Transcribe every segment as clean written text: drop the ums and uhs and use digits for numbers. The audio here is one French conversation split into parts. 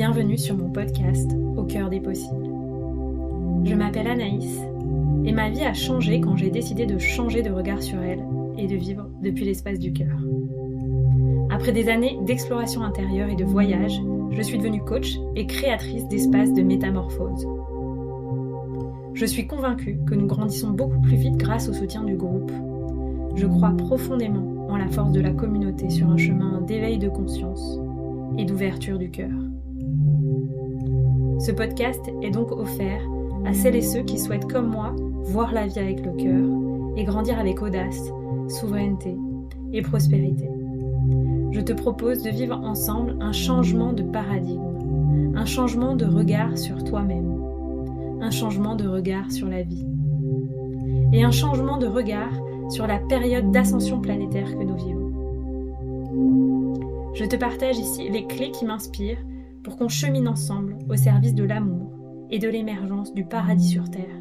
Bienvenue sur mon podcast Au cœur des possibles. Je m'appelle Anaïs et ma vie a changé quand j'ai décidé de changer de regard sur elle et de vivre depuis l'espace du cœur. Après des années d'exploration intérieure et de voyage, je suis devenue coach et créatrice d'espaces de métamorphose. Je suis convaincue que nous grandissons beaucoup plus vite grâce au soutien du groupe. Je crois profondément en la force de la communauté sur un chemin d'éveil de conscience et d'ouverture du cœur. Ce podcast est donc offert à celles et ceux qui souhaitent comme moi voir la vie avec le cœur et grandir avec audace, souveraineté et prospérité. Je te propose de vivre ensemble un changement de paradigme, un changement de regard sur toi-même, un changement de regard sur la vie et un changement de regard sur la période d'ascension planétaire que nous vivons. Je te partage ici les clés qui m'inspirent pour qu'on chemine ensemble au service de l'amour et de l'émergence du paradis sur Terre.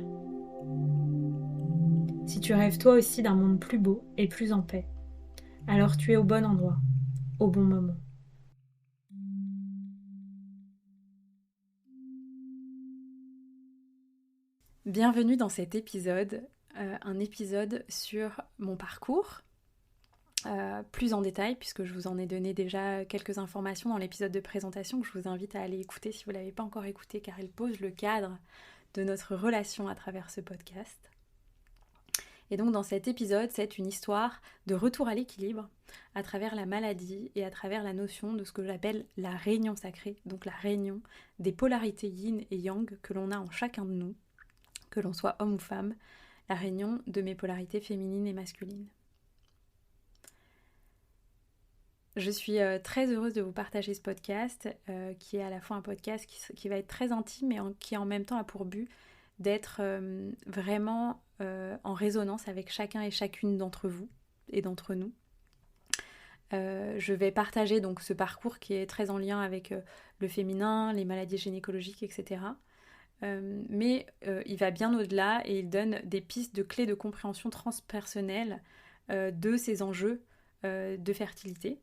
Si tu rêves toi aussi d'un monde plus beau et plus en paix, alors tu es au bon endroit, au bon moment. Bienvenue dans cet épisode, un épisode sur mon parcours, plus en détail puisque je vous en ai donné déjà quelques informations dans l'épisode de présentation que je vous invite à aller écouter si vous ne l'avez pas encore écouté car elle pose le cadre de notre relation à travers ce podcast. Et donc dans cet épisode, c'est une histoire de retour à l'équilibre à travers la maladie et à travers la notion de ce que j'appelle la réunion sacrée, donc la réunion des polarités yin et yang que l'on a en chacun de nous, que l'on soit homme ou femme, la réunion de mes polarités féminines et masculines. Je suis très heureuse de vous partager ce podcast qui est à la fois un podcast qui va être très intime mais qui en même temps a pour but d'être vraiment en résonance avec chacun et chacune d'entre vous et d'entre nous. Je vais partager donc ce parcours qui est très en lien avec le féminin, les maladies gynécologiques, etc. Mais il va bien au-delà et il donne des pistes de clés de compréhension transpersonnelle de ces enjeux de fertilité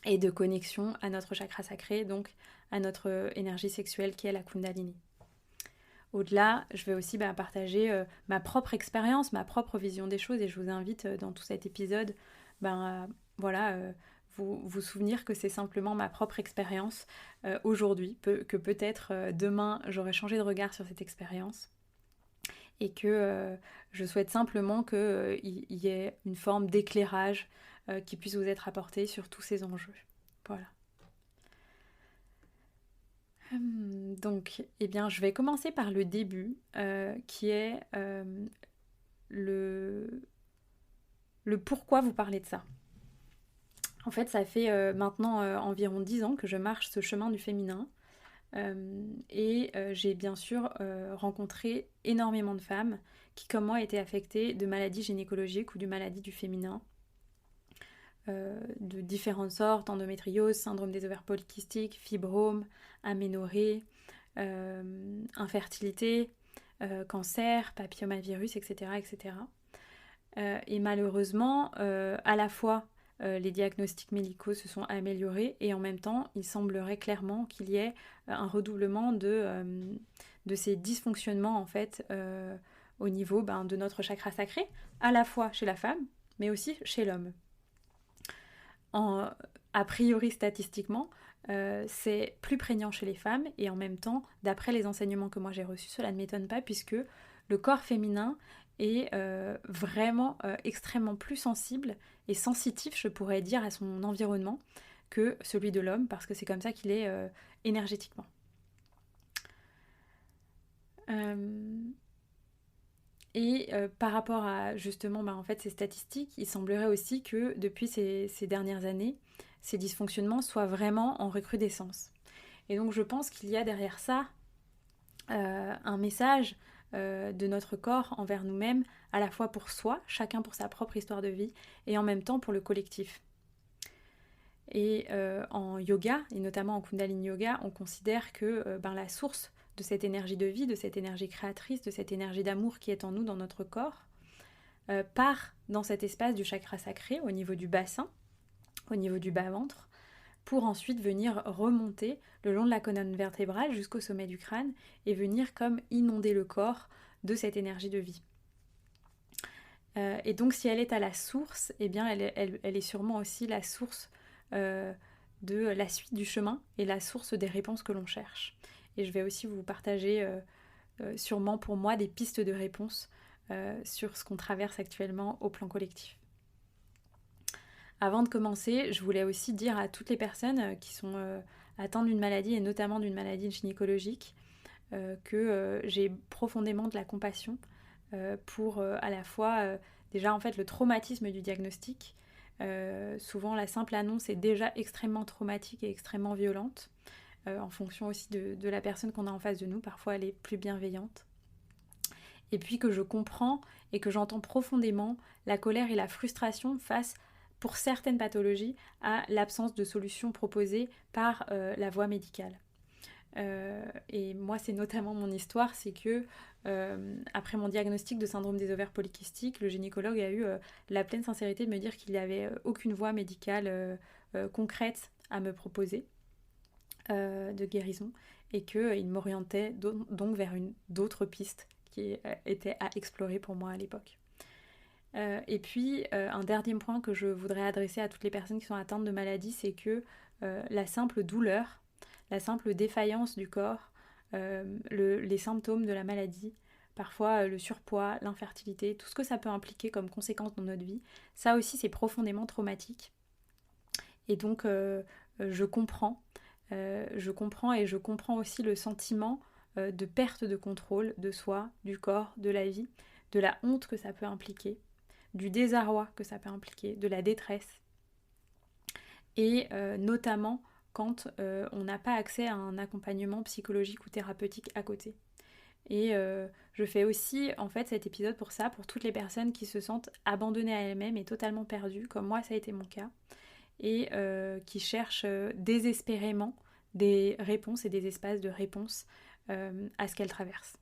et de connexion à notre chakra sacré, donc à notre énergie sexuelle qui est la Kundalini. Au-delà, je vais aussi partager ma propre expérience, ma propre vision des choses et je vous invite dans tout cet épisode à vous souvenir que c'est simplement ma propre expérience aujourd'hui, que peut-être demain j'aurai changé de regard sur cette expérience et que je souhaite simplement qu'il y ait une forme d'éclairage qui puisse vous être apporté sur tous ces enjeux. Voilà. Donc, je vais commencer par le début, qui est le pourquoi vous parlez de ça. En fait, ça fait maintenant environ 10 ans que je marche ce chemin du féminin et j'ai bien sûr rencontré énormément de femmes qui, comme moi, étaient affectées de maladies gynécologiques ou de maladies du féminin. De différentes sortes, endométriose, syndrome des ovaires polykystiques, fibrome, aménorrhée, infertilité, cancer, papillomavirus, etc. etc. Et malheureusement, à la fois les diagnostics médicaux se sont améliorés et en même temps, il semblerait clairement qu'il y ait un redoublement de ces dysfonctionnements en fait au niveau de notre chakra sacré, à la fois chez la femme, mais aussi chez l'homme. A priori statistiquement, c'est plus prégnant chez les femmes et en même temps, d'après les enseignements que moi j'ai reçus, cela ne m'étonne pas puisque le corps féminin est vraiment extrêmement plus sensible et sensitif, je pourrais dire, à son environnement que celui de l'homme parce que c'est comme ça qu'il est énergétiquement. Et par rapport à justement ces statistiques, il semblerait aussi que depuis ces dernières années, ces dysfonctionnements soient vraiment en recrudescence. Et donc je pense qu'il y a derrière ça un message de notre corps envers nous-mêmes, à la fois pour soi, chacun pour sa propre histoire de vie, et en même temps pour le collectif. Et en yoga, et notamment en Kundalini Yoga, on considère que la source de cette énergie de vie, de cette énergie créatrice, de cette énergie d'amour qui est en nous, dans notre corps, part dans cet espace du chakra sacré, au niveau du bassin, au niveau du bas-ventre, pour ensuite venir remonter le long de la colonne vertébrale jusqu'au sommet du crâne et venir comme inonder le corps de cette énergie de vie. Et donc si elle est à la source, eh bien elle est sûrement aussi la source de la suite du chemin et la source des réponses que l'on cherche. Et je vais aussi vous partager sûrement pour moi des pistes de réponses sur ce qu'on traverse actuellement au plan collectif. Avant de commencer, je voulais aussi dire à toutes les personnes qui sont atteintes d'une maladie et notamment d'une maladie gynécologique que j'ai profondément de la compassion pour à la fois déjà en fait le traumatisme du diagnostic. Souvent la simple annonce est déjà extrêmement traumatique et extrêmement violente en fonction aussi de la personne qu'on a en face de nous. Parfois elle est plus bienveillante. Et puis que je comprends et que j'entends profondément la colère et la frustration face, pour certaines pathologies, à l'absence de solutions proposées par la voie médicale. Et moi, c'est notamment mon histoire, c'est que après mon diagnostic de syndrome des ovaires polykystiques, le gynécologue a eu la pleine sincérité de me dire qu'il n'y avait aucune voie médicale concrète à me proposer de guérison et qu'il m'orientait donc vers d'autres pistes qui étaient à explorer pour moi à l'époque. Et puis, un dernier point que je voudrais adresser à toutes les personnes qui sont atteintes de maladies, c'est que la simple douleur, la simple défaillance du corps, les symptômes de la maladie, parfois le surpoids, l'infertilité, tout ce que ça peut impliquer comme conséquence dans notre vie, ça aussi c'est profondément traumatique. Et donc je comprends et je comprends aussi le sentiment de perte de contrôle de soi, du corps, de la vie, de la honte que ça peut impliquer, du désarroi que ça peut impliquer, de la détresse. Et notamment quand on n'a pas accès à un accompagnement psychologique ou thérapeutique à côté. Et je fais aussi en fait cet épisode pour ça, pour toutes les personnes qui se sentent abandonnées à elles-mêmes et totalement perdues, comme moi ça a été mon cas, et qui cherchent désespérément des réponses et des espaces de réponse à ce qu'elles traversent.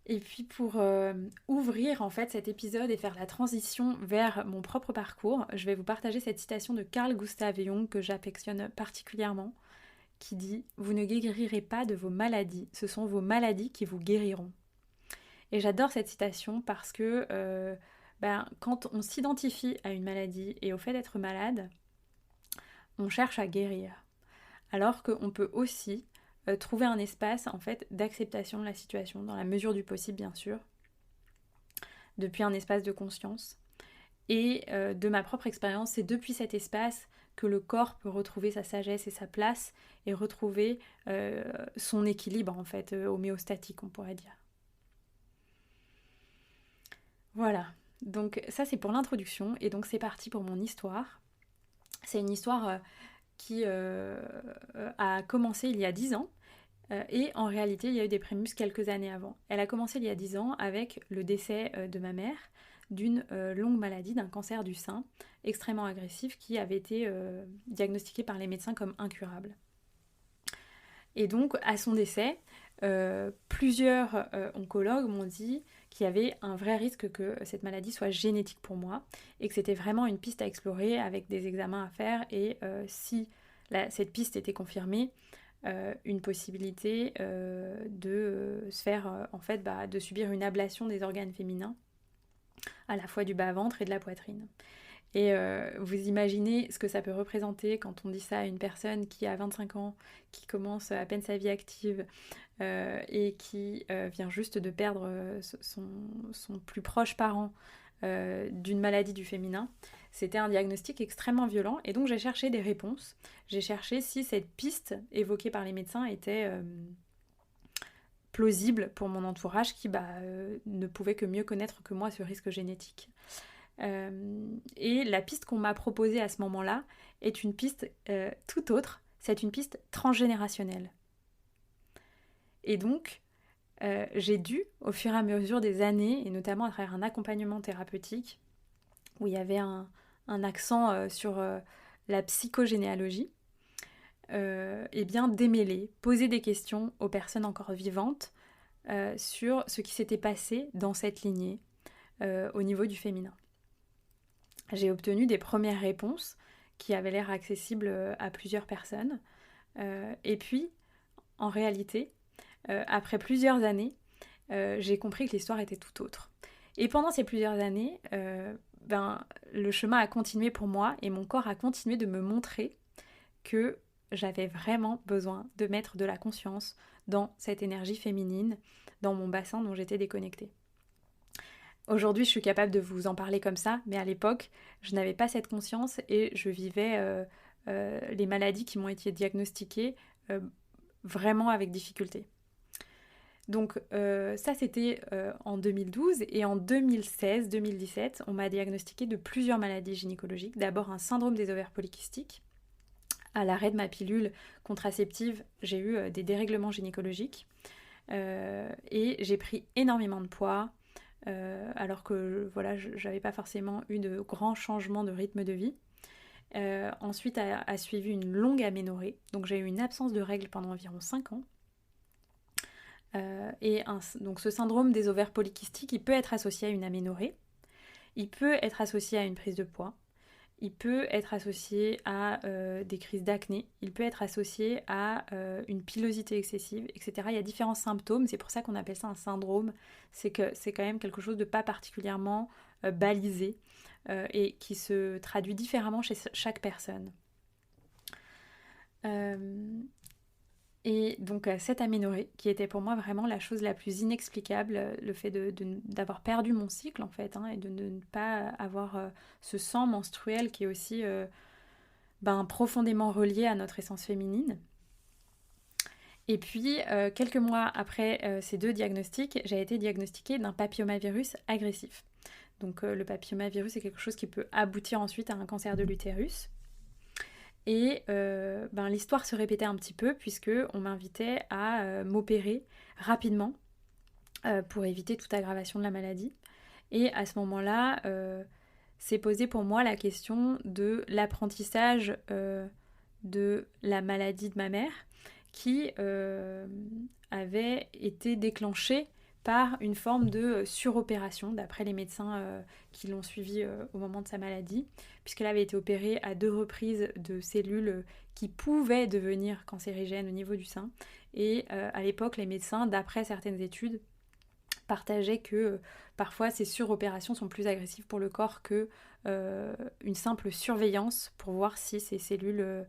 Et puis pour ouvrir en fait cet épisode et faire la transition vers mon propre parcours, je vais vous partager cette citation de Carl Gustav Jung que j'affectionne particulièrement, qui dit « Vous ne guérirez pas de vos maladies, ce sont vos maladies qui vous guériront ». Et j'adore cette citation parce que quand on s'identifie à une maladie et au fait d'être malade, on cherche à guérir. Alors qu'on peut aussi trouver un espace en fait d'acceptation de la situation, dans la mesure du possible bien sûr, depuis un espace de conscience. Et de ma propre expérience, c'est depuis cet espace que le corps peut retrouver sa sagesse et sa place et retrouver son équilibre en fait, homéostatique on pourrait dire. Voilà, donc ça c'est pour l'introduction et donc c'est parti pour mon histoire. C'est une histoire qui a commencé il y a 10 ans et en réalité il y a eu des prémices quelques années avant. Elle a commencé il y a 10 ans avec le décès de ma mère d'une longue maladie, d'un cancer du sein extrêmement agressif qui avait été diagnostiqué par les médecins comme incurable. Et donc à son décès, plusieurs oncologues m'ont dit qu'il y avait un vrai risque que cette maladie soit génétique pour moi et que c'était vraiment une piste à explorer avec des examens à faire et si cette piste était confirmée, une possibilité de se faire en fait de subir une ablation des organes féminins à la fois du bas-ventre et de la poitrine. Et vous imaginez ce que ça peut représenter quand on dit ça à une personne qui a 25 ans, qui commence à peine sa vie active et qui vient juste de perdre son plus proche parent d'une maladie du féminin. C'était un diagnostic extrêmement violent et donc j'ai cherché des réponses. J'ai cherché si cette piste évoquée par les médecins était plausible pour mon entourage qui ne pouvait que mieux connaître que moi ce risque génétique. Et la piste qu'on m'a proposée à ce moment-là est une piste tout autre, c'est une piste transgénérationnelle. Et donc, j'ai dû, au fur et à mesure des années, et notamment à travers un accompagnement thérapeutique, où il y avait un accent sur la psychogénéalogie, démêler, poser des questions aux personnes encore vivantes sur ce qui s'était passé dans cette lignée au niveau du féminin. j'ai obtenu des premières réponses qui avaient l'air accessibles à plusieurs personnes. Et puis, en réalité, après plusieurs années, j'ai compris que l'histoire était tout autre. Et pendant ces plusieurs années, le chemin a continué pour moi et mon corps a continué de me montrer que j'avais vraiment besoin de mettre de la conscience dans cette énergie féminine, dans mon bassin dont j'étais déconnectée. Aujourd'hui, je suis capable de vous en parler comme ça, mais à l'époque, je n'avais pas cette conscience et je vivais les maladies qui m'ont été diagnostiquées vraiment avec difficulté. Donc ça, c'était en 2012 et en 2016-2017, on m'a diagnostiqué de plusieurs maladies gynécologiques. D'abord un syndrome des ovaires polykystiques. À l'arrêt de ma pilule contraceptive, j'ai eu des dérèglements gynécologiques et j'ai pris énormément de poids. Alors que voilà, je n'avais pas forcément eu de grands changements de rythme de vie. Ensuite a suivi une longue aménorrhée, donc j'ai eu une absence de règles pendant environ 5 ans. Donc ce syndrome des ovaires polykystiques, il peut être associé à une aménorrhée, il peut être associé à une prise de poids, il peut être associé à des crises d'acné, il peut être associé à une pilosité excessive, etc. Il y a différents symptômes, c'est pour ça qu'on appelle ça un syndrome, c'est que c'est quand même quelque chose de pas particulièrement balisé et qui se traduit différemment chez chaque personne. Et donc cette aménorrhée, qui était pour moi vraiment la chose la plus inexplicable, le fait d'avoir perdu mon cycle en fait, et de ne pas avoir ce sang menstruel qui est aussi profondément relié à notre essence féminine. Et puis, quelques mois après ces 2 diagnostics, j'ai été diagnostiquée d'un papillomavirus agressif. Donc le papillomavirus est quelque chose qui peut aboutir ensuite à un cancer de l'utérus. Et l'histoire se répétait un petit peu puisque on m'invitait à m'opérer rapidement pour éviter toute aggravation de la maladie. Et à ce moment-là, s'est posée pour moi la question de l'apprentissage de la maladie de ma mère qui avait été déclenchée par une forme de suropération, d'après les médecins qui l'ont suivie au moment de sa maladie, puisqu'elle avait été opérée à 2 reprises de cellules qui pouvaient devenir cancérigènes au niveau du sein. Et à l'époque, les médecins, d'après certaines études, partageaient que parfois ces suropérations sont plus agressives pour le corps que une simple surveillance pour voir si ces cellules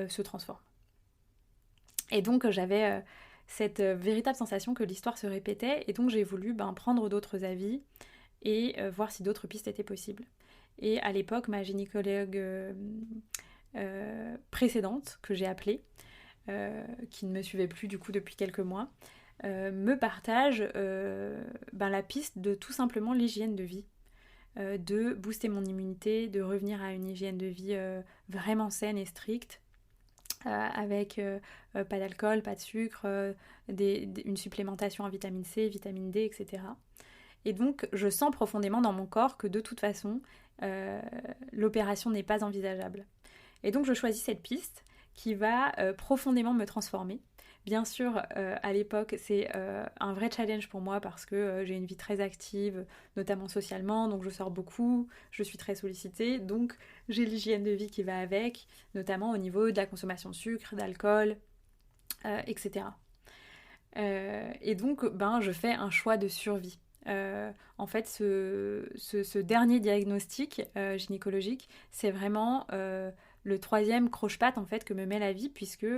se transforment. Et donc j'avais cette véritable sensation que l'histoire se répétait, et donc j'ai voulu prendre d'autres avis et voir si d'autres pistes étaient possibles. Et à l'époque, ma gynécologue précédente, que j'ai appelée, qui ne me suivait plus du coup depuis quelques mois, me partage la piste de tout simplement l'hygiène de vie, de booster mon immunité, de revenir à une hygiène de vie vraiment saine et stricte, avec pas d'alcool, pas de sucre, une supplémentation en vitamine C, vitamine D, etc. Et donc je sens profondément dans mon corps que de toute façon l'opération n'est pas envisageable. Et donc je choisis cette piste qui va profondément me transformer. Bien sûr, à l'époque, c'est un vrai challenge pour moi parce que j'ai une vie très active, notamment socialement, donc je sors beaucoup, je suis très sollicitée, donc j'ai l'hygiène de vie qui va avec, notamment au niveau de la consommation de sucre, d'alcool, etc. Et donc, je fais un choix de survie. En fait, ce dernier diagnostic gynécologique, c'est vraiment le 3e croche-patte en fait que me met la vie, puisque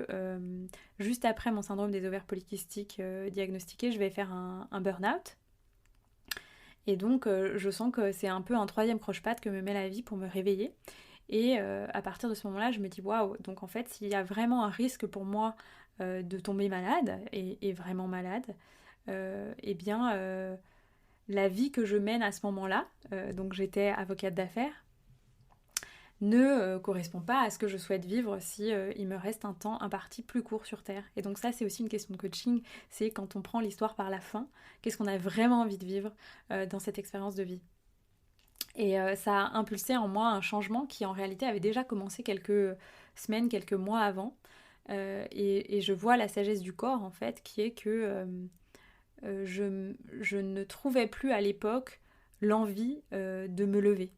juste après mon syndrome des ovaires polykystiques diagnostiqué, je vais faire un burn-out. Et donc je sens que c'est un peu un 3e croche-patte que me met la vie pour me réveiller. Et à partir de ce moment-là, je me dis waouh, donc en fait, s'il y a vraiment un risque pour moi de tomber malade, et vraiment malade, la vie que je mène à ce moment-là, donc j'étais avocate d'affaires, ne correspond pas à ce que je souhaite vivre si il me reste un temps imparti plus court sur Terre. Et donc ça, c'est aussi une question de coaching, c'est quand on prend l'histoire par la fin, qu'est-ce qu'on a vraiment envie de vivre dans cette expérience de vie. Et ça a impulsé en moi un changement qui en réalité avait déjà commencé quelques semaines, quelques mois avant. Et je vois la sagesse du corps en fait, qui est que je ne trouvais plus à l'époque l'envie de me lever.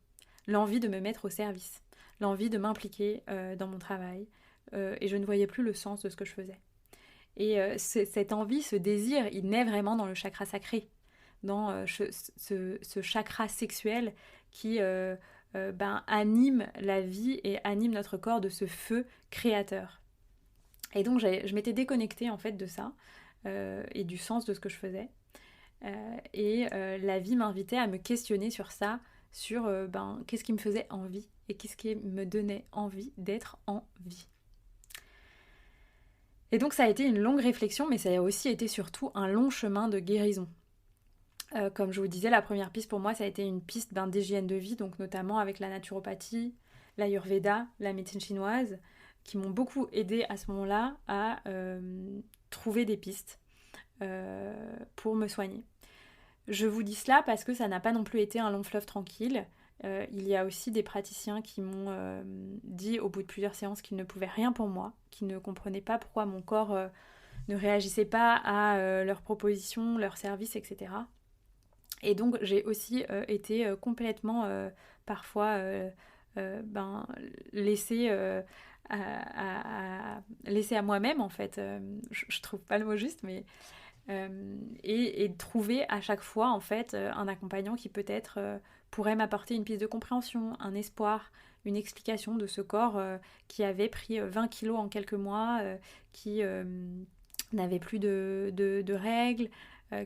l'envie de me mettre au service, l'envie de m'impliquer dans mon travail, et je ne voyais plus le sens de ce que je faisais. Et cette envie, ce désir, il naît vraiment dans le chakra sacré, dans ce chakra sexuel qui anime la vie et anime notre corps de ce feu créateur. Et donc je m'étais déconnectée en fait de ça et du sens de ce que je faisais. La vie m'invitait à me questionner sur ça, sur qu'est-ce qui me faisait envie et qu'est-ce qui me donnait envie d'être en vie. Et donc ça a été une longue réflexion, mais ça a aussi été surtout un long chemin de guérison. Comme je vous disais, la première piste pour moi, ça a été une piste d'hygiène de vie, donc notamment avec la naturopathie, l'ayurveda, la médecine chinoise, qui m'ont beaucoup aidé à ce moment-là à trouver des pistes pour me soigner. Je vous dis cela parce que ça n'a pas non plus été un long fleuve tranquille. Il y a aussi des praticiens qui m'ont dit au bout de plusieurs séances qu'ils ne pouvaient rien pour moi, qu'ils ne comprenaient pas pourquoi mon corps ne réagissait pas à leurs propositions, leurs services, etc. Et donc j'ai aussi été complètement parfois laissée à moi-même en fait. Je trouve pas le mot juste, mais et trouver à chaque fois en fait un accompagnant qui peut-être pourrait m'apporter une piste de compréhension, un espoir, une explication de ce corps qui avait pris 20 kilos en quelques mois, qui n'avait plus de règles,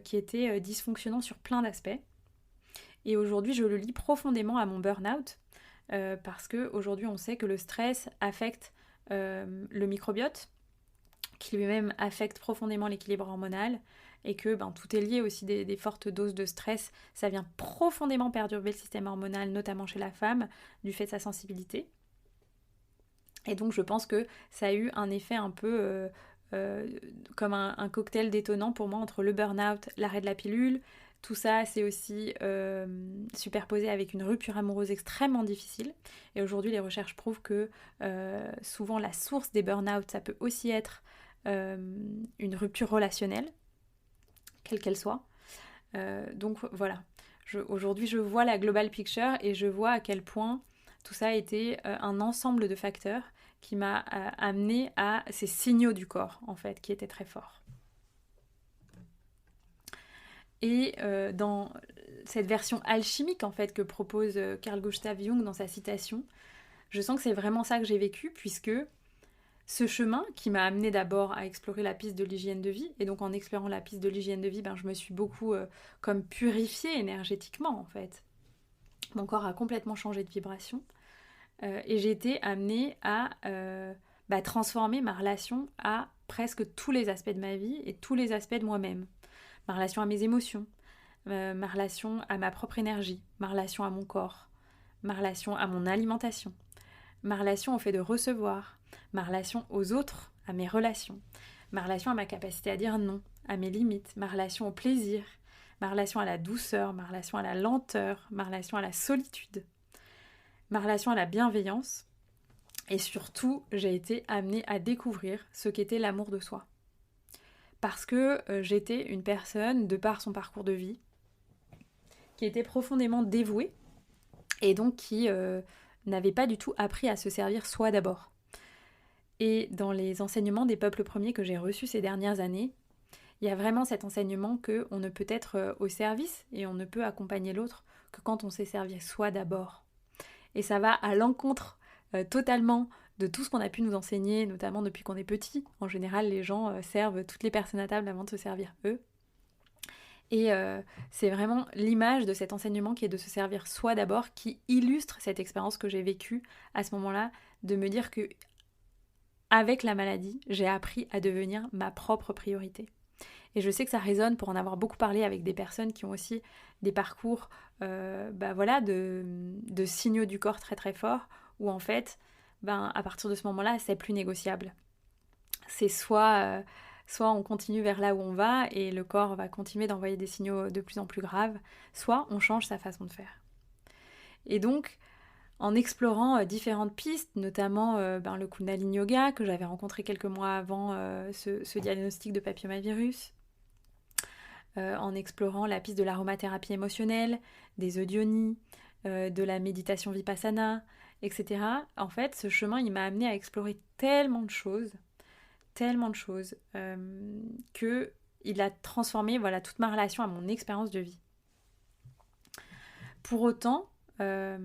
qui était dysfonctionnant sur plein d'aspects. Et aujourd'hui, je le lie profondément à mon burn-out, parce qu'aujourd'hui, on sait que le stress affecte le microbiote, qui lui-même affecte profondément l'équilibre hormonal, et que tout est lié aussi des fortes doses de stress. Ça vient profondément perturber le système hormonal, notamment chez la femme, du fait de sa sensibilité. Et donc je pense que ça a eu un effet un peu comme un cocktail détonnant pour moi entre le burn-out, l'arrêt de la pilule. Tout ça, c'est aussi superposé avec une rupture amoureuse extrêmement difficile. Et aujourd'hui, les recherches prouvent que souvent la source des burn-out, ça peut aussi être une rupture relationnelle, quelle qu'elle soit. Donc voilà, aujourd'hui je vois la global picture et je vois à quel point tout ça a été un ensemble de facteurs qui m'a amené à ces signaux du corps en fait qui étaient très forts. Et dans cette version alchimique en fait que propose Carl Gustav Jung dans sa citation, je sens que c'est vraiment ça que j'ai vécu, puisque ce chemin qui m'a amené d'abord à explorer la piste de l'hygiène de vie, et donc en explorant la piste de l'hygiène de vie, je me suis beaucoup comme purifiée énergétiquement en fait. Mon corps a complètement changé de vibration et j'ai été amenée à transformer ma relation à presque tous les aspects de ma vie et tous les aspects de moi-même. Ma relation à mes émotions, ma relation à ma propre énergie, ma relation à mon corps, ma relation à mon alimentation, ma relation au fait de recevoir, ma relation aux autres, à mes relations, ma relation à ma capacité à dire non, à mes limites, ma relation au plaisir, ma relation à la douceur, ma relation à la lenteur, ma relation à la solitude, ma relation à la bienveillance. Et surtout, j'ai été amenée à découvrir ce qu'était l'amour de soi. Parce que j'étais une personne, de par son parcours de vie, qui était profondément dévouée et donc qui n'avait pas du tout appris à se servir soi d'abord. Et dans les enseignements des peuples premiers que j'ai reçus ces dernières années, il y a vraiment cet enseignement qu'on ne peut être au service et on ne peut accompagner l'autre que quand on sait servir soi d'abord. Et ça va à l'encontre totalement de tout ce qu'on a pu nous enseigner, notamment depuis qu'on est petit. En général, les gens servent toutes les personnes à table avant de se servir eux. Et c'est vraiment l'image de cet enseignement qui est de se servir soi d'abord qui illustre cette expérience que j'ai vécue à ce moment-là, de me dire que avec la maladie, j'ai appris à devenir ma propre priorité. Et je sais que ça résonne pour en avoir beaucoup parlé avec des personnes qui ont aussi des parcours de signaux du corps très très forts, où en fait, à partir de ce moment-là, c'est plus négociable. C'est soit on continue vers là où on va et le corps va continuer d'envoyer des signaux de plus en plus graves, soit on change sa façon de faire. Et donc, en explorant différentes pistes, notamment le Kundalini Yoga, que j'avais rencontré quelques mois avant ce diagnostic de papillomavirus, en explorant la piste de l'aromathérapie émotionnelle, des eudionies, de la méditation vipassana, etc. En fait, ce chemin, il m'a amené à explorer tellement de choses, que il a transformé voilà, toute ma relation à mon expérience de vie. Pour autant, je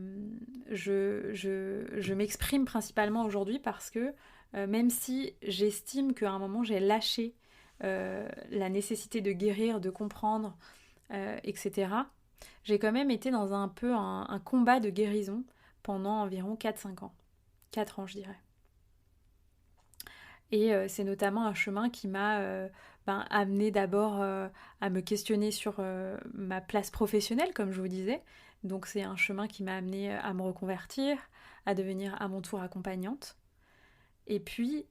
m'exprime principalement aujourd'hui parce que même si j'estime qu'à un moment j'ai lâché la nécessité de guérir, de comprendre, etc., j'ai quand même été dans un peu un combat de guérison pendant environ 4-5 ans. 4 ans, je dirais. Et c'est notamment un chemin qui m'a amené d'abord à me questionner sur ma place professionnelle, comme je vous disais. Donc c'est un chemin qui m'a amené à me reconvertir, à devenir à mon tour accompagnante. Et puis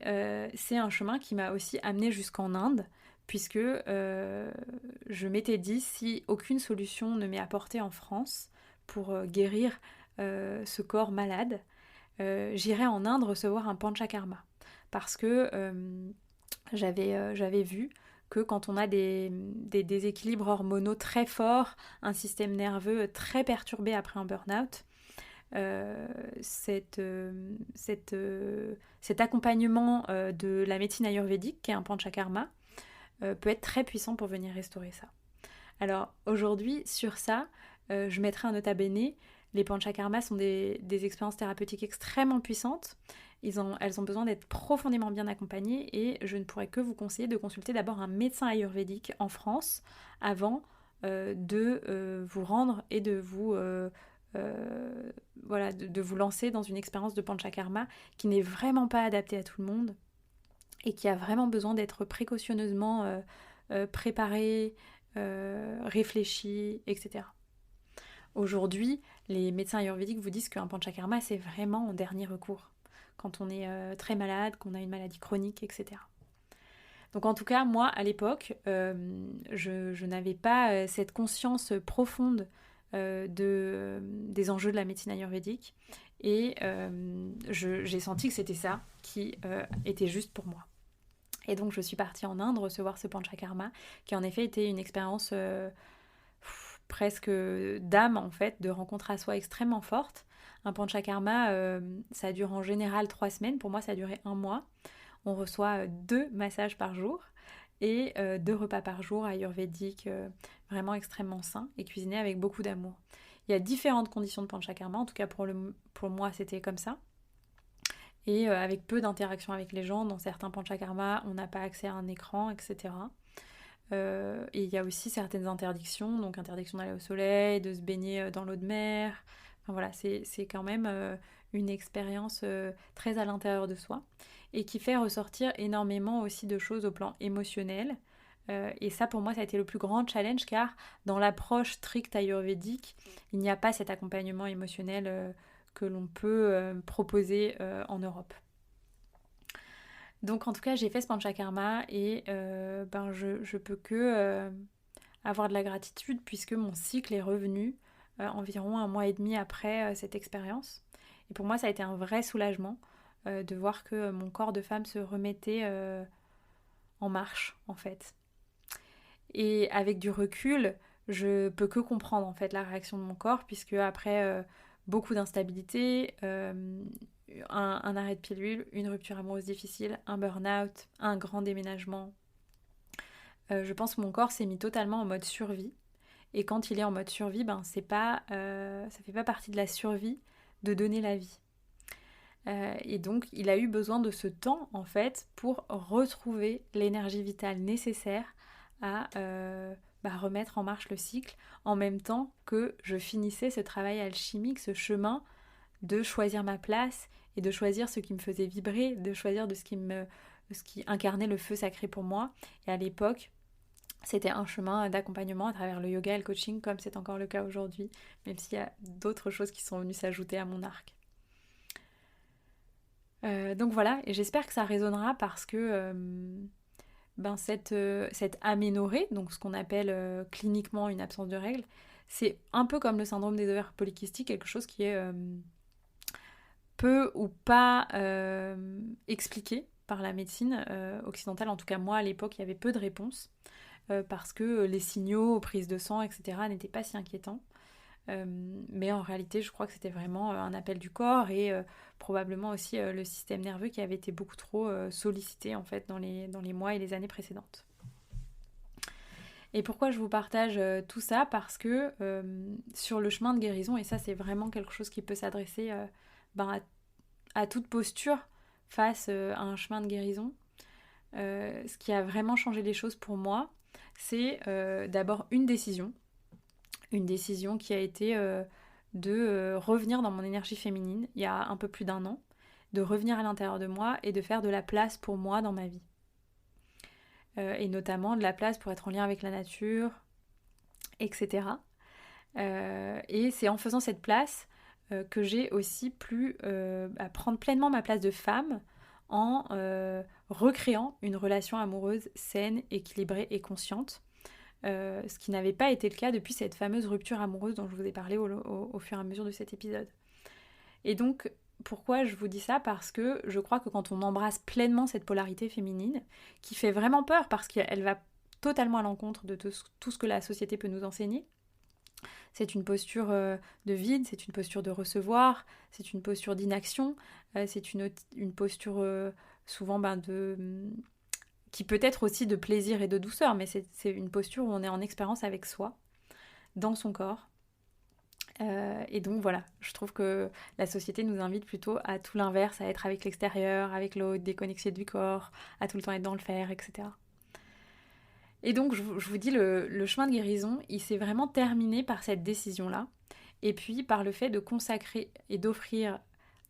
c'est un chemin qui m'a aussi amené jusqu'en Inde, puisque je m'étais dit, si aucune solution ne m'est apportée en France pour guérir ce corps malade, j'irai en Inde recevoir un panchakarma. Parce que j'avais vu que quand on a des déséquilibres hormonaux très forts, un système nerveux très perturbé après un burn-out, cet accompagnement de la médecine ayurvédique, qui est un panchakarma, peut être très puissant pour venir restaurer ça. Alors aujourd'hui, sur ça, je mettrai un nota bene. Les panchakarmas sont des expériences thérapeutiques extrêmement puissantes. Elles ont besoin d'être profondément bien accompagnées et je ne pourrais que vous conseiller de consulter d'abord un médecin ayurvédique en France avant de vous rendre et de vous de vous lancer dans une expérience de panchakarma qui n'est vraiment pas adaptée à tout le monde et qui a vraiment besoin d'être précautionneusement préparée, réfléchie, etc. Aujourd'hui, les médecins ayurvédiques vous disent qu'un panchakarma, c'est vraiment en dernier recours, quand on est très malade, qu'on a une maladie chronique, etc. Donc en tout cas, moi, à l'époque, je n'avais pas cette conscience profonde des enjeux de la médecine ayurvédique et j'ai senti que c'était ça qui était juste pour moi. Et donc je suis partie en Inde recevoir ce panchakarma, qui en effet était une expérience presque d'âme en fait, de rencontre à soi extrêmement forte. Un panchakarma, ça dure en général 3 semaines. Pour moi, ça a duré 1 mois. On reçoit 2 massages par jour et 2 repas par jour ayurvédiques, vraiment extrêmement sains et cuisinés avec beaucoup d'amour. Il y a différentes conditions de panchakarma, en tout cas pour moi c'était comme ça. Et avec peu d'interaction avec les gens, dans certains panchakarmas, on n'a pas accès à un écran, etc. Et il y a aussi certaines interdictions, donc interdiction d'aller au soleil, de se baigner dans l'eau de mer. Enfin voilà, c'est quand même une expérience très à l'intérieur de soi et qui fait ressortir énormément aussi de choses au plan émotionnel. Et ça, pour moi, ça a été le plus grand challenge car dans l'approche stricte ayurvédique, il n'y a pas cet accompagnement émotionnel que l'on peut proposer en Europe. Donc en tout cas, j'ai fait ce panchakarma et je peux que avoir de la gratitude puisque mon cycle est revenu environ 1 mois et demi après cette expérience. Et pour moi, ça a été un vrai soulagement de voir que mon corps de femme se remettait en marche en fait. Et avec du recul, je peux que comprendre en fait la réaction de mon corps puisque après beaucoup d'instabilité, un arrêt de pilule, une rupture amoureuse difficile, un burn-out, un grand déménagement. Je pense que mon corps s'est mis totalement en mode survie. Et quand il est en mode survie, ça fait pas partie de la survie de donner la vie. Et donc, il a eu besoin de ce temps, en fait, pour retrouver l'énergie vitale nécessaire à remettre en marche le cycle, en même temps que je finissais ce travail alchimique, ce chemin de choisir ma place et de choisir ce qui me faisait vibrer, de choisir de ce qui incarnait le feu sacré pour moi. Et à l'époque, c'était un chemin d'accompagnement à travers le yoga et le coaching, comme c'est encore le cas aujourd'hui, même s'il y a d'autres choses qui sont venues s'ajouter à mon arc. Donc voilà, et j'espère que ça résonnera parce que cette aménorrhée, donc ce qu'on appelle cliniquement une absence de règles, c'est un peu comme le syndrome des ovaires polykystiques, quelque chose qui est peu ou pas expliqué par la médecine occidentale. En tout cas, moi, à l'époque, il y avait peu de réponses parce que les signaux, prises de sang, etc., n'étaient pas si inquiétants. Mais en réalité, je crois que c'était vraiment un appel du corps et probablement aussi le système nerveux qui avait été beaucoup trop sollicité en fait dans les mois et les années précédentes. Et pourquoi je vous partage tout ça? Parce que sur le chemin de guérison, et ça c'est vraiment quelque chose qui peut s'adresser ben, à toute posture face à un chemin de guérison, ce qui a vraiment changé les choses pour moi, c'est d'abord une décision qui a été de revenir dans mon énergie féminine il y a un peu plus d'1 an, de revenir à l'intérieur de moi et de faire de la place pour moi dans ma vie. Et notamment de la place pour être en lien avec la nature, etc. Et c'est en faisant cette place que j'ai aussi pu prendre pleinement ma place de femme en recréant une relation amoureuse saine, équilibrée et consciente. Ce qui n'avait pas été le cas depuis cette fameuse rupture amoureuse dont je vous ai parlé au fur et à mesure de cet épisode. Et donc, pourquoi je vous dis ça? Parce que je crois que quand on embrasse pleinement cette polarité féminine, qui fait vraiment peur parce qu'elle va totalement à l'encontre de tout ce que la société peut nous enseigner, c'est une posture de vide, c'est une posture de recevoir, c'est une posture d'inaction, c'est une posture souvent qui peut être aussi de plaisir et de douceur, mais c'est une posture où on est en expérience avec soi, dans son corps. Et donc voilà, je trouve que la société nous invite plutôt à tout l'inverse, à être avec l'extérieur, avec l'autre, déconnecté du corps, à tout le temps être dans le faire, etc. Et donc je vous dis, le chemin de guérison, il s'est vraiment terminé par cette décision-là, et puis par le fait de consacrer et d'offrir,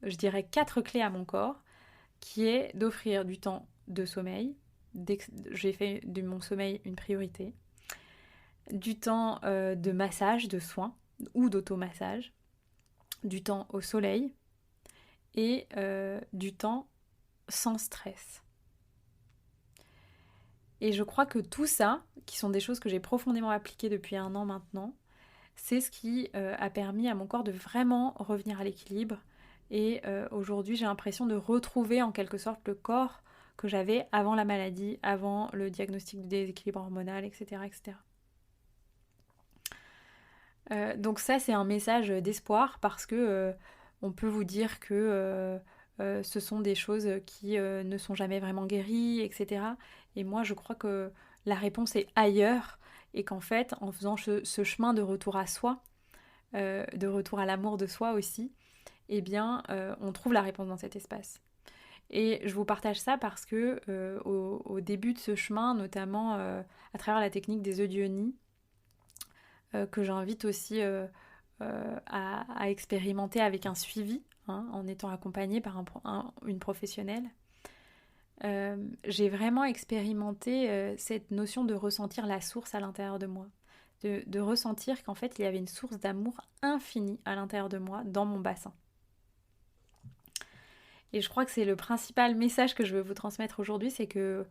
je dirais, 4 clés à mon corps, qui est d'offrir du temps de sommeil. J'ai fait de mon sommeil une priorité, du temps de massage, de soins ou d'automassage, du temps au soleil et du temps sans stress. Et je crois que tout ça, qui sont des choses que j'ai profondément appliquées depuis 1 an maintenant, c'est ce qui a permis à mon corps de vraiment revenir à l'équilibre. Et aujourd'hui, j'ai l'impression de retrouver en quelque sorte le corps que j'avais avant la maladie, avant le diagnostic de déséquilibre hormonal, etc. etc. Donc ça, c'est un message d'espoir parce que on peut vous dire que ce sont des choses qui ne sont jamais vraiment guéries, etc. Et moi, je crois que la réponse est ailleurs et qu'en fait, en faisant ce chemin de retour à soi, de retour à l'amour de soi aussi, eh bien, on trouve la réponse dans cet espace. Et je vous partage ça parce que au début de ce chemin, notamment à travers la technique des œufs d'Ioni, que j'invite aussi à expérimenter avec un suivi, hein, en étant accompagnée par une professionnelle, j'ai vraiment expérimenté cette notion de ressentir la source à l'intérieur de moi. De ressentir qu'en fait, il y avait une source d'amour infinie à l'intérieur de moi, dans mon bassin. Et je crois que c'est le principal message que je veux vous transmettre aujourd'hui, c'est que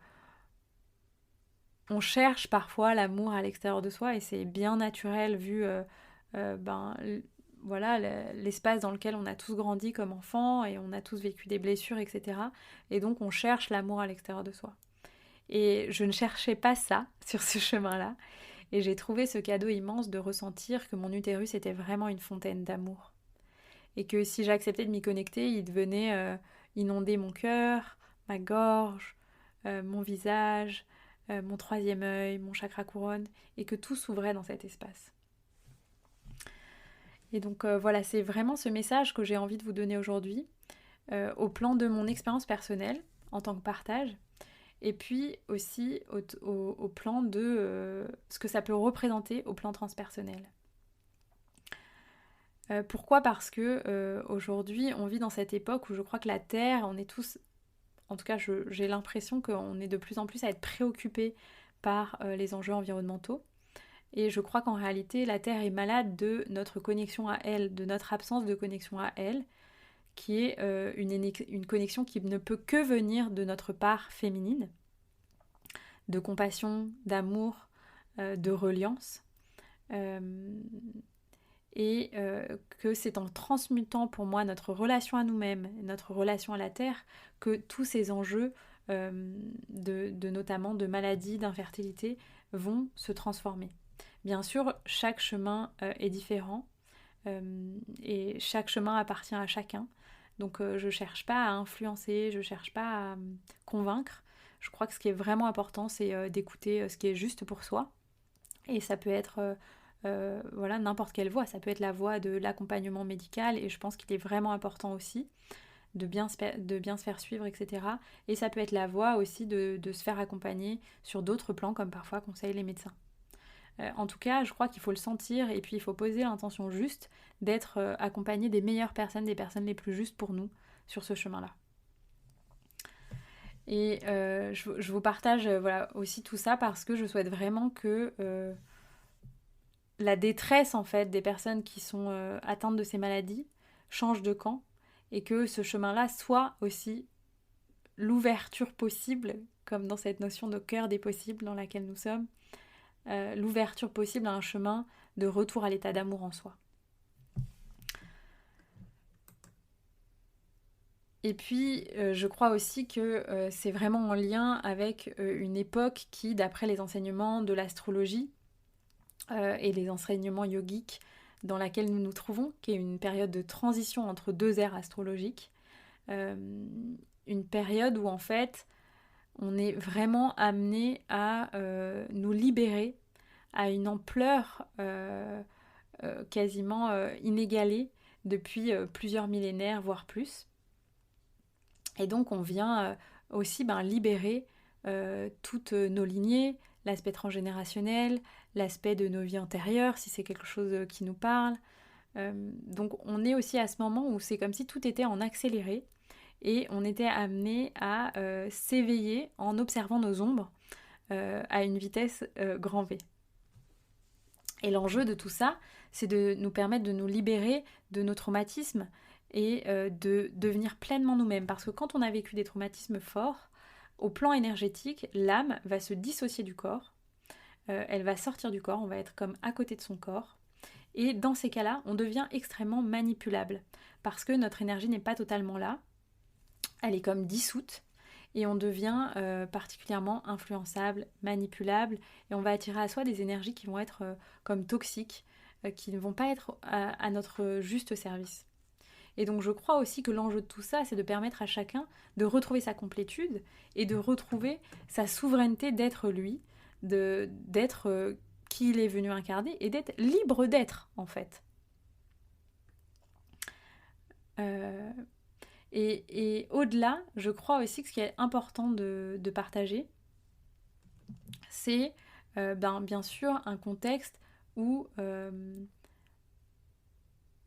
on cherche parfois l'amour à l'extérieur de soi et c'est bien naturel vu voilà, l'espace dans lequel on a tous grandi comme enfants et on a tous vécu des blessures, etc. Et donc on cherche l'amour à l'extérieur de soi. Et je ne cherchais pas ça sur ce chemin-là. Et j'ai trouvé ce cadeau immense de ressentir que mon utérus était vraiment une fontaine d'amour. Et que si j'acceptais de m'y connecter, il devenait inonder mon cœur, ma gorge, mon visage, mon 3e œil, mon chakra couronne, et que tout s'ouvrait dans cet espace. Et donc voilà, c'est vraiment ce message que j'ai envie de vous donner aujourd'hui, au plan de mon expérience personnelle, en tant que partage, et puis aussi au plan de ce que ça peut représenter au plan transpersonnel. Pourquoi? Parce que aujourd'hui, on vit dans cette époque où je crois que la Terre, on est tous, en tout cas j'ai l'impression qu'on est de plus en plus à être préoccupés par les enjeux environnementaux. Et je crois qu'en réalité, la Terre est malade de notre connexion à elle, de notre absence de connexion à elle, qui est une connexion qui ne peut que venir de notre part féminine, de compassion, d'amour, de reliance. Et que c'est en transmutant pour moi notre relation à nous-mêmes, notre relation à la Terre, que tous ces enjeux notamment de maladie, d'infertilité, vont se transformer. Bien sûr, chaque chemin est différent. Et chaque chemin appartient à chacun. Donc je cherche pas à influencer, je cherche pas à convaincre. Je crois que ce qui est vraiment important, c'est d'écouter ce qui est juste pour soi. Et ça peut être voilà, n'importe quelle voie. Ça peut être la voie de l'accompagnement médical, et je pense qu'il est vraiment important aussi de bien se faire suivre, etc. Et ça peut être la voie aussi de se faire accompagner sur d'autres plans, comme parfois conseillent les médecins. En tout cas, je crois qu'il faut le sentir, et puis il faut poser l'intention juste d'être accompagné des meilleures personnes, des personnes les plus justes pour nous sur ce chemin-là. Et je vous partage voilà, aussi tout ça parce que je souhaite vraiment que la détresse en fait des personnes qui sont atteintes de ces maladies change de camp, et que ce chemin-là soit aussi l'ouverture possible, comme dans cette notion de cœur des possibles dans laquelle nous sommes, l'ouverture possible à un chemin de retour à l'état d'amour en soi. Et puis, je crois aussi que c'est vraiment en lien avec une époque qui, d'après les enseignements de l'astrologie et les enseignements yogiques dans laquelle nous nous trouvons, qui est une période de transition entre deux ères astrologiques, une période où en fait, on est vraiment amené à nous libérer à une ampleur quasiment inégalée depuis plusieurs millénaires, voire plus. Et donc on vient aussi libérer toutes nos lignées, l'aspect transgénérationnel, l'aspect de nos vies antérieures, si c'est quelque chose qui nous parle. Donc on est aussi à ce moment où c'est comme si tout était en accéléré, et on était amené à s'éveiller en observant nos ombres à une vitesse grand V. Et l'enjeu de tout ça, c'est de nous permettre de nous libérer de nos traumatismes et de devenir pleinement nous-mêmes. Parce que quand on a vécu des traumatismes forts, au plan énergétique, l'âme va se dissocier du corps, elle va sortir du corps, on va être comme à côté de son corps. Et dans ces cas-là, on devient extrêmement manipulable, parce que notre énergie n'est pas totalement là, elle est comme dissoute, et on devient particulièrement influençable, manipulable, et on va attirer à soi des énergies qui vont être comme toxiques, qui ne vont pas être à notre juste service. Et donc je crois aussi que l'enjeu de tout ça, c'est de permettre à chacun de retrouver sa complétude et de retrouver sa souveraineté d'être lui, d'être qui il est venu incarner, et d'être libre d'être en fait. Et au-delà, je crois aussi que ce qui est important de partager, c'est bien sûr un contexte où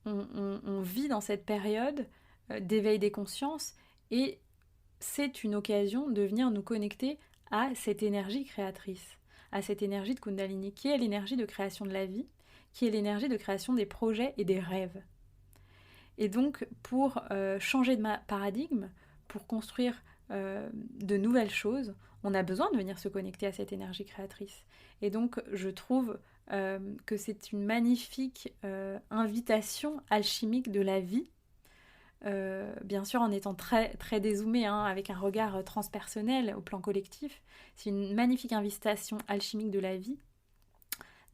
on vit dans cette période d'éveil des consciences, et c'est une occasion de venir nous connecter à cette énergie créatrice, à cette énergie de Kundalini, qui est l'énergie de création de la vie, qui est l'énergie de création des projets et des rêves. Et donc, pour changer de paradigme, pour construire de nouvelles choses, on a besoin de venir se connecter à cette énergie créatrice. Et donc, je trouve que c'est une magnifique invitation alchimique de la vie, bien sûr en étant très, très dézoomé, avec un regard transpersonnel au plan collectif. C'est une magnifique invitation alchimique de la vie,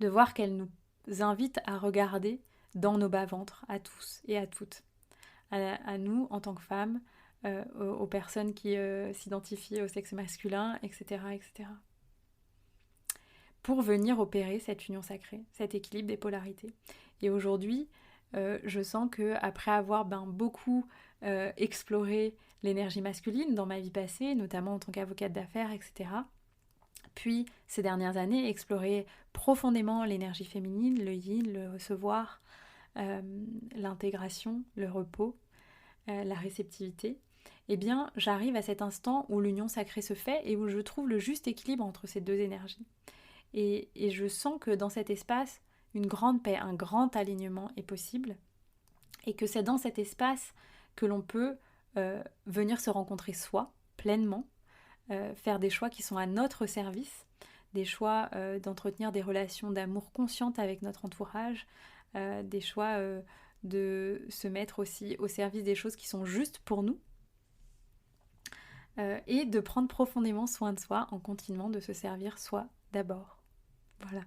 de voir qu'elle nous invite à regarder dans nos bas-ventres, à tous et à toutes, à nous en tant que femmes, aux personnes qui s'identifient au sexe masculin, etc., etc. Pour venir opérer cette union sacrée, cet équilibre des polarités. Et aujourd'hui, je sens que après avoir beaucoup exploré l'énergie masculine dans ma vie passée, notamment en tant qu'avocate d'affaires, etc., puis ces dernières années, explorer profondément l'énergie féminine, le yin, le recevoir, l'intégration, le repos, la réceptivité, eh bien j'arrive à cet instant où l'union sacrée se fait et où je trouve le juste équilibre entre ces deux énergies. Et je sens que dans cet espace, une grande paix, un grand alignement est possible, et que c'est dans cet espace que l'on peut venir se rencontrer soi pleinement, faire des choix qui sont à notre service, des choix d'entretenir des relations d'amour conscientes avec notre entourage, des choix de se mettre aussi au service des choses qui sont justes pour nous, et de prendre profondément soin de soi en continuant de se servir soi d'abord. Voilà.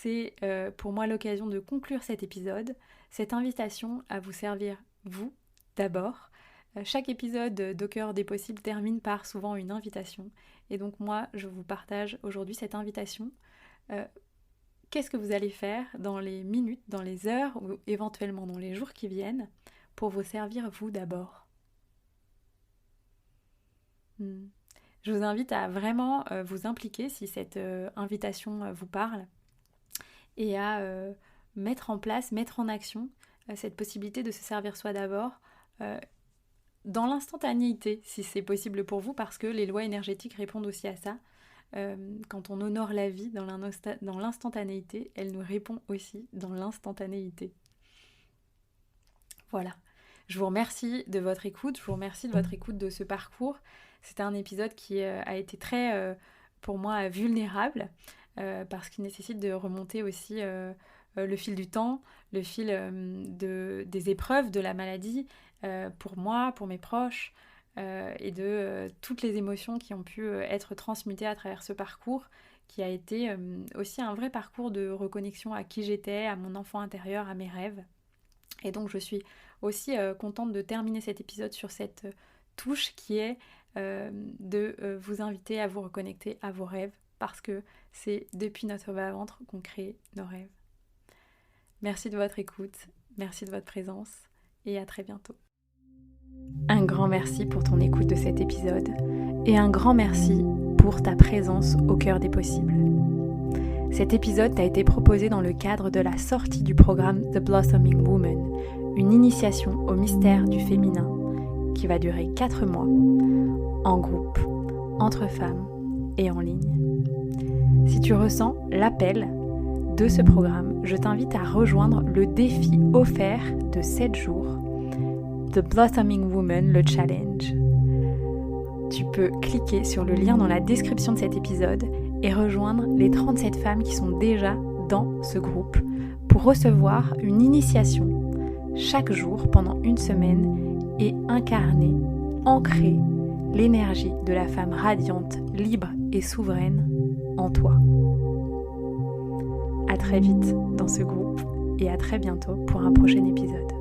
c'est pour moi l'occasion de conclure cet épisode, cette invitation à vous servir vous d'abord. Chaque épisode d'Au cœur des possibles termine par souvent une invitation. Et donc moi, je vous partage aujourd'hui cette invitation. Qu'est-ce que vous allez faire dans les minutes, dans les heures ou éventuellement dans les jours qui viennent pour vous servir vous d'abord? Je vous invite à vraiment vous impliquer si cette invitation vous parle et à mettre en place, mettre en action cette possibilité de se servir soi d'abord dans l'instantanéité, si c'est possible pour vous, parce que les lois énergétiques répondent aussi à ça. Quand on honore la vie dans l'instantanéité, elle nous répond aussi dans l'instantanéité. Voilà. Je vous remercie de votre écoute, je vous remercie de votre écoute de ce parcours. C'était un épisode qui a été très, pour moi, vulnérable, parce qu'il nécessite de remonter aussi le fil du temps, le fil des épreuves de la maladie, pour moi, pour mes proches, et de toutes les émotions qui ont pu être transmutées à travers ce parcours, qui a été aussi un vrai parcours de reconnexion à qui j'étais, à mon enfant intérieur, à mes rêves. Et donc je suis aussi contente de terminer cet épisode sur cette touche qui est de vous inviter à vous reconnecter à vos rêves, parce que c'est depuis notre bas-ventre qu'on crée nos rêves. Merci de votre écoute, merci de votre présence et à très bientôt. Un grand merci pour ton écoute de cet épisode et un grand merci pour ta présence au cœur des possibles. Cet épisode t'a été proposé dans le cadre de la sortie du programme The Blossoming Woman, une initiation au mystère du féminin qui va durer 4 mois, en groupe, entre femmes et en ligne. Si tu ressens l'appel de ce programme, je t'invite à rejoindre le défi offert de 7 jours, The Blossoming Woman, le challenge. Tu peux cliquer sur le lien dans la description de cet épisode et rejoindre les 37 femmes qui sont déjà dans ce groupe pour recevoir une initiation chaque jour pendant 1 semaine et incarner, ancrer l'énergie de la femme radiante, libre et souveraine en toi. À très vite dans ce groupe et à très bientôt pour un prochain épisode.